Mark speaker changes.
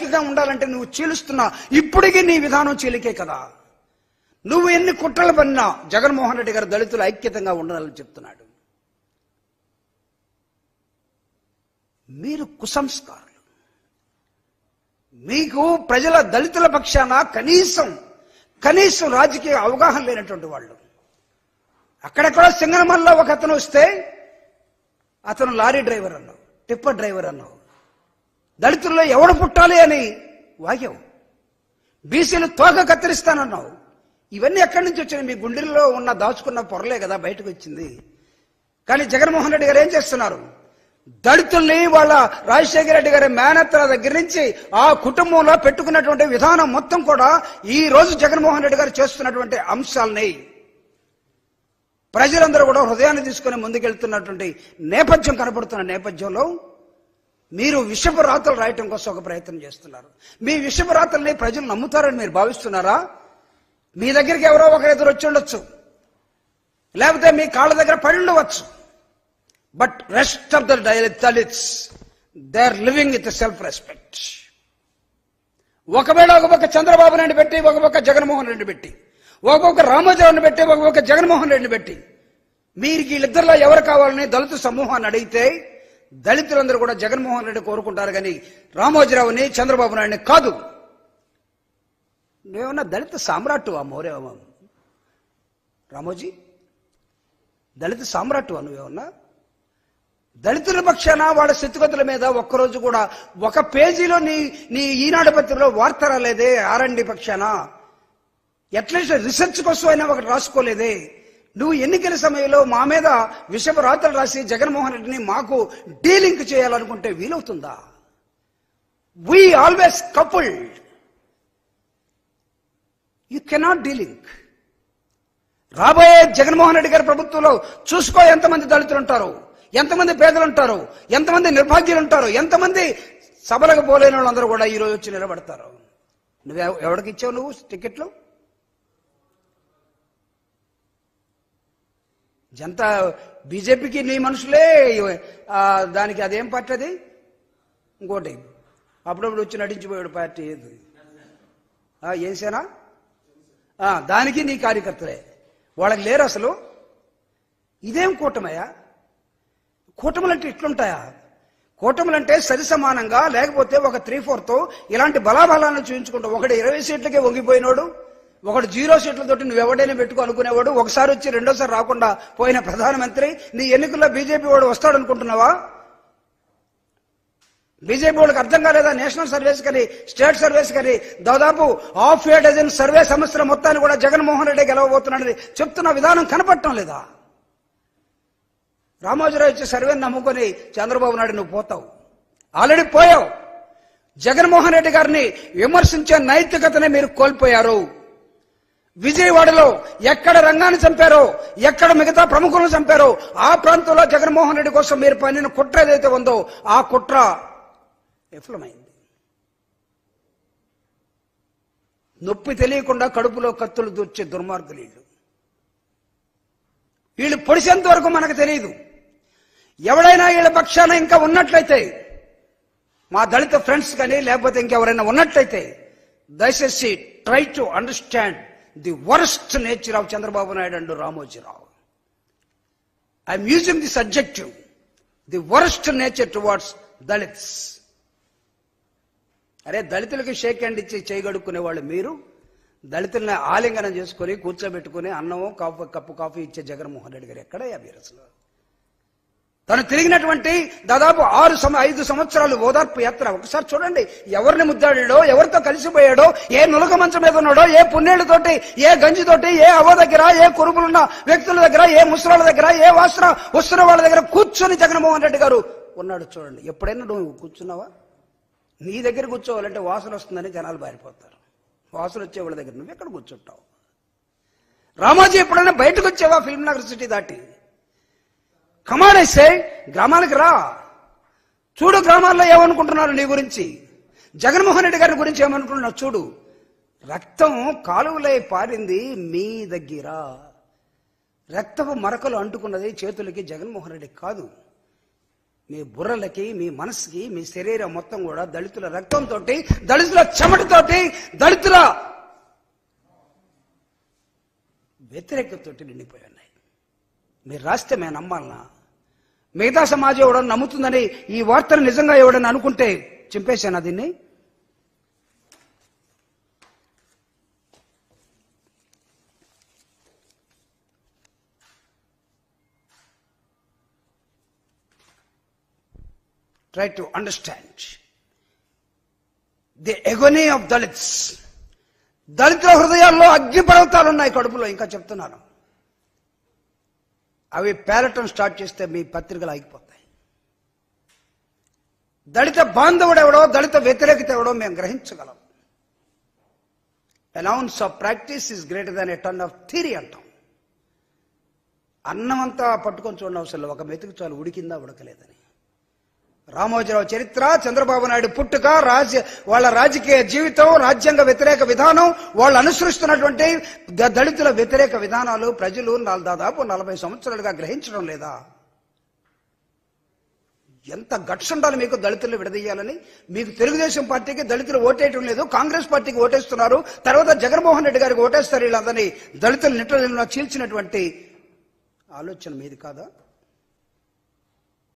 Speaker 1: ఐక్యంగా ఉండాలంటే నువ్వు చీలుస్తున్నా ఇప్పటికీ నీ విధానం చీలికే కదా. నువ్వు ఎన్ని కుట్రలు పడినా జగన్మోహన్ రెడ్డి గారు దళితులు ఐక్యతంగా ఉండాలని చెప్తున్నాడు. మీరు కుసంస్కారులు. మీకు ప్రజల దళితుల పక్షాన కనీసం రాజకీయ అవగాహన లేనటువంటి వాళ్ళు. అక్కడెక్కడ సింగనమల్లో ఒక అతను వస్తే అతను లారీ డ్రైవర్ అన్నావు, టిప్పర్ డ్రైవర్ అన్నావు. దళితుల్లో ఎవడు పుట్టాలి అని వాగావు. బీసీలు తోక కత్తిరిస్తానన్నావు. ఇవన్నీ ఎక్కడి నుంచి వచ్చినాయి? మీ గుండెల్లో ఉన్న దాచుకున్న పొరలే కదా బయటకు వచ్చింది. కానీ జగన్మోహన్ రెడ్డి గారు ఏం చేస్తున్నారు? దళితుల్ని వాళ్ళ రాజశేఖర రెడ్డి గారి మేనత్తల దగ్గర నుంచి ఆ కుటుంబంలో పెట్టుకున్నటువంటి విధానం మొత్తం కూడా ఈ రోజు జగన్మోహన్ రెడ్డి గారు చేస్తున్నటువంటి అంశాలని ప్రజలందరూ కూడా హృదయాన్ని తీసుకుని ముందుకెళ్తున్నటువంటి నేపథ్యం కనపడుతున్న నేపథ్యంలో మీరు విషపు రాతలు రాయటం కోసం ఒక ప్రయత్నం చేస్తున్నారు. మీ విషపు రాతల్ని ప్రజలు నమ్ముతారని మీరు భావిస్తున్నారా? మీ దగ్గరికి ఎవరో ఒకరు ఎదురు వచ్చి ఉండొచ్చు, లేకపోతే మీ కాళ్ళ దగ్గర పడి ఉండవచ్చు. But rest of the Dalits they are living with self respect. ఒకవేళ ఒక పక్క చంద్రబాబు నాయుడు పెట్టి, ఒక పక్క జగన్మోహన్ రెడ్డి పెట్టి, ఒక్కొక్క రామోజీరావుని పెట్టి, ఒక్కొక్క జగన్మోహన్ రెడ్డిని పెట్టి మీరు వీళ్ళిద్దరిలో ఎవరు కావాలని దళిత సమూహాన్ని అడిగితే దళితులందరూ కూడా జగన్మోహన్ రెడ్డి కోరుకుంటారు, కానీ రామోజీరావుని చంద్రబాబు నాయుడిని కాదు. నువ్వేమన్నా దళిత సామ్రాట్టువా? మోరేవా రామోజీ? దళిత సామ్రాట్టువా నువ్వేమన్నా? దళితుల పక్షాన వాళ్ళ స్థితిగతుల మీద ఒక్కరోజు కూడా ఒక పేజీలో నీ ఈనాడు పత్రికలో వార్త రాలేదే? ఆర్ఎండ్బి పక్షాన అట్లీస్ట్ రిసెర్చ్ కోసం అయినా ఒకటి రాసుకోలేదే? నువ్వు ఎన్నికల సమయంలో మా మీద విషపు రాతలు రాసి జగన్మోహన్ రెడ్డిని మాకు డీలింక్ చేయాలనుకుంటే వీలవుతుందా? We always coupled. You cannot delink. రాబోయే జగన్మోహన్ రెడ్డి గారి ప్రభుత్వంలో చూసుకో ఎంతమంది దళితులు ఉంటారు, ఎంతమంది పేదలు ఉంటారు, ఎంతమంది నిర్భాగ్యులు ఉంటారు, ఎంతమంది సభలకు పోలేని వాళ్ళందరూ కూడా ఈరోజు వచ్చి నిలబడతారు. నువ్వు ఎవరికి ఇచ్చావు నువ్వు టికెట్లు? జనతా బీజేపీకి నీ మనుషులే, దానికి అదేం పార్టీ అది? ఇంకోటి అప్పుడప్పుడు వచ్చి నటించిపోయాడు పార్టీ, ఏది ఏం సేనా? దానికి నీ కార్యకర్తలే. వాళ్ళకి లేరు అసలు. ఇదేం కూటమయ్యా? కూటములంటే ఇట్లుంటాయా? కూటములంటే సరి సమానంగా, లేకపోతే ఒక 3/4 ఇలాంటి బలాబలాలను చూపించుకుంటూ, ఒకటి 20 సీట్లకే వంగిపోయినోడు, ఒకడు 0 సీట్లతోటి నువ్వెవడైనా పెట్టుకో అనుకునేవాడు, ఒకసారి వచ్చి రెండోసారి రాకుండా పోయిన ప్రధానమంత్రి. నీ ఎన్నికల్లో బీజేపీ వాడు వస్తాడు అనుకుంటున్నావా? బీజేపీ వాళ్ళకి అర్థం కాలేదా? నేషనల్ సర్వేస్ కానీ స్టేట్ సర్వేస్ కానీ దాదాపు 6 డజన్ సర్వే సంస్థల మొత్తాన్ని కూడా జగన్మోహన్ రెడ్డి గెలవబోతున్నాడని చెప్తున్న విధానం కనపడటం లేదా? రామోజీరావు ఇచ్చే సర్వేని నమ్ముకొని చంద్రబాబు నాయుడు నువ్వు పోతావు. ఆల్రెడీ పోయావు. జగన్మోహన్ రెడ్డి గారిని విమర్శించే నైతికతనే మీరు కోల్పోయారు. విజయవాడలో ఎక్కడ రంగాన్ని చంపారో, ఎక్కడ మిగతా ప్రముఖులను చంపారో ఆ ప్రాంతంలో జగన్మోహన్ రెడ్డి కోసం మీరు పనిన కుట్ర ఏదైతే ఉందో ఆ కుట్ర విఫలమైంది. నొప్పి తెలియకుండా కడుపులో కత్తులు దూర్చే దుర్మార్గులు వీళ్ళు పొడిసేంత వరకు మనకు తెలియదు. ఎవడైనా వీళ్ళ పక్షాన ఇంకా ఉన్నట్లయితే, మా దళిత ఫ్రెండ్స్ కానీ లేకపోతే ఇంకెవరైనా ఉన్నట్లయితే, దయచేసి try to understand the worst nature of Chandrababu Naidu and Ramoji Rao. I'm using this adjective, the worst nature towards Dalits. అరే, దళితులకి షేక్ హ్యాండ్ ఇచ్చి చేయగడుక్కునే వాళ్ళు మీరు, దళితుల్ని ఆలింగనం చేసుకుని కూర్చోబెట్టుకుని అన్నమో కప్పు కాఫీ ఇచ్చే జగన్మోహన్ రెడ్డి గారు ఎక్కడయ్యా మీరు అసలు? తను తిరిగినటువంటి దాదాపు 5 సంవత్సరాలు ఓదార్పు యాత్ర ఒకసారి చూడండి. ఎవరిని ముద్దాడాడో, ఎవరితో కలిసిపోయాడో, ఏ నులక మంచం మీద ఉన్నాడో, ఏ పుణ్యేళ్లతోటి, ఏ గంజితోటి, ఏ అవ్వ దగ్గర, ఏ కురుపులున్న వ్యక్తుల దగ్గర, ఏ ముసలాళ్ళ దగ్గర, ఏ వస్తున్న వాళ్ళ దగ్గర కూర్చొని జగన్మోహన్ రెడ్డి గారు ఉన్నాడు చూడండి. ఎప్పుడైనా నువ్వు కూర్చున్నావా? నీ దగ్గర కూర్చోవాలంటే వాసన వస్తుందని జనాలు బారిపోతారు. వాసన వచ్చే వాళ్ళ దగ్గర నువ్వు ఎక్కడ కూర్చుంటావు? రామోజీ ఎప్పుడైనా బయటకు వచ్చావా ఫిల్మ్ నగర్ సిటీ దాటి? కమాడేసే గ్రామాలకు రా, చూడు గ్రామాల్లో ఏమనుకుంటున్నారు నీ గురించి, జగన్మోహన్ రెడ్డి గారి గురించి ఏమనుకుంటున్నావు చూడు. రక్తం కాలువలై పారింది మీ దగ్గర, రక్తపు మరకలు అంటుకున్నది చేతులకి జగన్మోహన్ రెడ్డి కాదు. మీ బుర్రలకి, మీ మనసుకి, మీ శరీరం మొత్తం కూడా దళితుల రక్తంతో, దళితుల చెమటతోటి, దళితుల వ్యతిరేకతతో నిండిపోయి ఉన్నాయి. మీరు రాస్తే మేము నమ్మాలనా? మిగతా సమాజం ఎవడన్నా నమ్ముతుందని ఈ వార్తను నిజంగా ఎవడన్నా అనుకుంటే చింపేశాను దీన్ని. Try to understand the agony of Dalits. దళితుల హృదయాల్లో అగ్ని పర్వతాలు ఉన్నాయి కడుపులో. ఇంకా చెప్తున్నాను, అవి పేలటం స్టార్ట్ చేస్తే మీ పత్రికలు ఆగిపోతాయి. దళిత బాంధవుడు ఎవడో, దళిత వ్యతిరేకత ఎవడో మేము గ్రహించగలం. an ounce of practice is greater than a ton of theory అంటాం. అన్నమంతా పట్టుకొని చూడండి అవసరం, ఒక మెతుకు చాలు ఉడికిందా ఉడకలేదని. రామోజీరావు చరిత్ర, చంద్రబాబు నాయుడు పుట్టుక, వాళ్ళ రాజకీయ జీవితం, రాజ్యాంగ వ్యతిరేక విధానం, వాళ్ళు అనుసరిస్తున్నటువంటి దళితుల వ్యతిరేక విధానాలు ప్రజలు దాదాపు 40 సంవత్సరాలుగా గ్రహించడం లేదా? ఎంత గట్స్ ఉండాలి మీకు దళితులు విడదీయాలని? మీకు తెలుగుదేశం పార్టీకి దళితులు ఓటేయటం లేదు, కాంగ్రెస్ పార్టీకి ఓటేస్తున్నారు, తర్వాత జగన్మోహన్ రెడ్డి గారికి ఓటేస్తారు. వీళ్ళందరినీ దళితులు నిట్ట చీల్చినటువంటి ఆలోచన మీది కాదా?